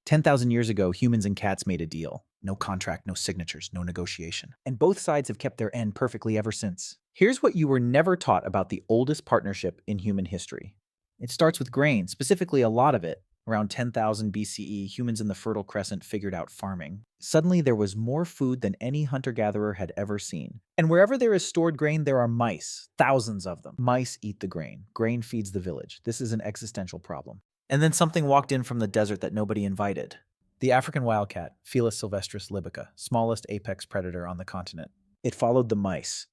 10,000 years ago, humans and cats made a deal. No contract, no signatures, no negotiation. And both sides have kept their end perfectly ever since. Here's what you were never taught about the oldest partnership in human history. It starts with grain, specifically a lot of it. Around 10,000 BCE, humans in the Fertile Crescent figured out farming. Suddenly, there was more food than any hunter-gatherer had ever seen. And wherever there is stored grain, there are mice, thousands of them. Mice eat the grain. Grain feeds the village. This is an existential problem. And then something walked in from the desert that nobody invited. The African wildcat, Felis sylvestris libica, smallest apex predator on the continent. It followed the mice.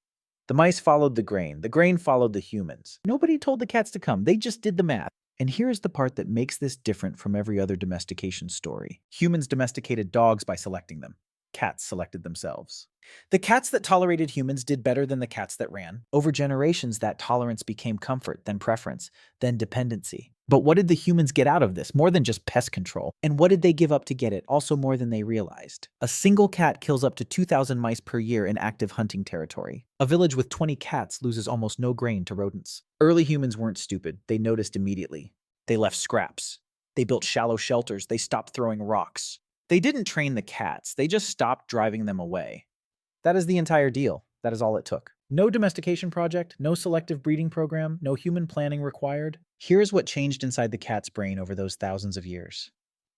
The mice followed the grain followed the humans. Nobody told the cats to come, they just did the math. And here is the part that makes this different from every other domestication story. Humans domesticated dogs by selecting them. Cats selected themselves. The cats that tolerated humans did better than the cats that ran. Over generations, that tolerance became comfort, then preference, then dependency. But what did the humans get out of this? More than just pest control. And what did they give up to get it? Also more than they realized. A single cat kills up to 2,000 mice per year in active hunting territory. A village with 20 cats loses almost no grain to rodents. Early humans weren't stupid. They noticed immediately. They left scraps. They built shallow shelters. They stopped throwing rocks. They didn't train the cats. They just stopped driving them away. That is the entire deal. That is all it took. No domestication project, no selective breeding program, no human planning required. Here's what changed inside the cat's brain over those thousands of years.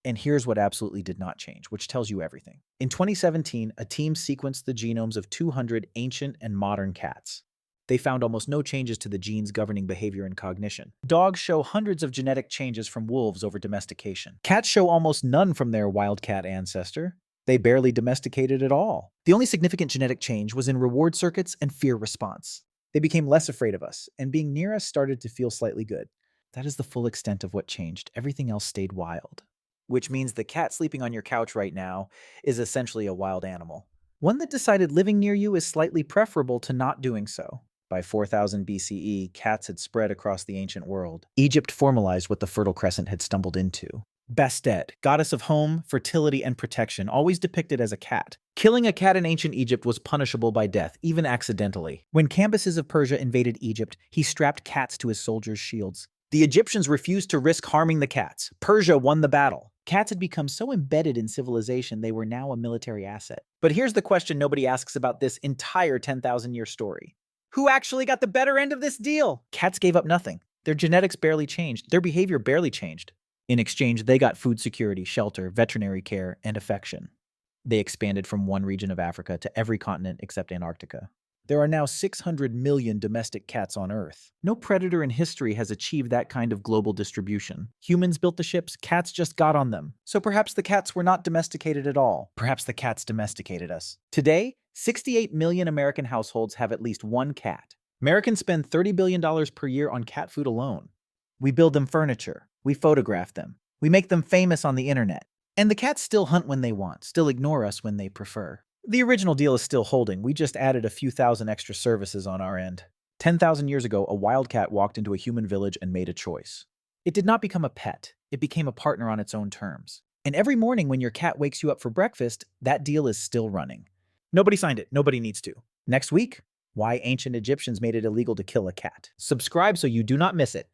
And here's what absolutely did not change, which tells you everything. In 2017, a team sequenced the genomes of 200 ancient and modern cats. They found almost no changes to the genes governing behavior and cognition. Dogs show hundreds of genetic changes from wolves over domestication. Cats show almost none from their wildcat ancestor. They barely domesticated at all. The only significant genetic change was in reward circuits and fear response. They became less afraid of us, and being near us started to feel slightly good. That is the full extent of what changed. Everything else stayed wild. Which means the cat sleeping on your couch right now is essentially a wild animal. One that decided living near you is slightly preferable to not doing so. By 4000 BCE, cats had spread across the ancient world. Egypt formalized what the Fertile Crescent had stumbled into. Bastet, goddess of home, fertility, and protection, always depicted as a cat. Killing a cat in ancient Egypt was punishable by death, even accidentally. When Cambyses of Persia invaded Egypt, he strapped cats to his soldiers' shields. The Egyptians refused to risk harming the cats. Persia won the battle. Cats had become so embedded in civilization they were now a military asset. But here's the question nobody asks about this entire 10,000-year story. Who actually got the better end of this deal? Cats gave up nothing. Their genetics barely changed. Their behavior barely changed. In exchange, they got food security, shelter, veterinary care, and affection. They expanded from one region of Africa to every continent except Antarctica. There are now 600 million domestic cats on Earth. No predator in history has achieved that kind of global distribution. Humans built the ships, cats just got on them. So perhaps the cats were not domesticated at all. Perhaps the cats domesticated us. Today, 68 million American households have at least one cat. Americans spend $30 billion per year on cat food alone. We build them furniture. We photograph them. We make them famous on the internet. And the cats still hunt when they want, still ignore us when they prefer. The original deal is still holding. We just added a few thousand extra services on our end. 10,000 years ago, a wildcat walked into a human village and made a choice. It did not become a pet. It became a partner on its own terms. And every morning when your cat wakes you up for breakfast, that deal is still running. Nobody signed it. Nobody needs to. Next week, why ancient Egyptians made it illegal to kill a cat. Subscribe so you do not miss it.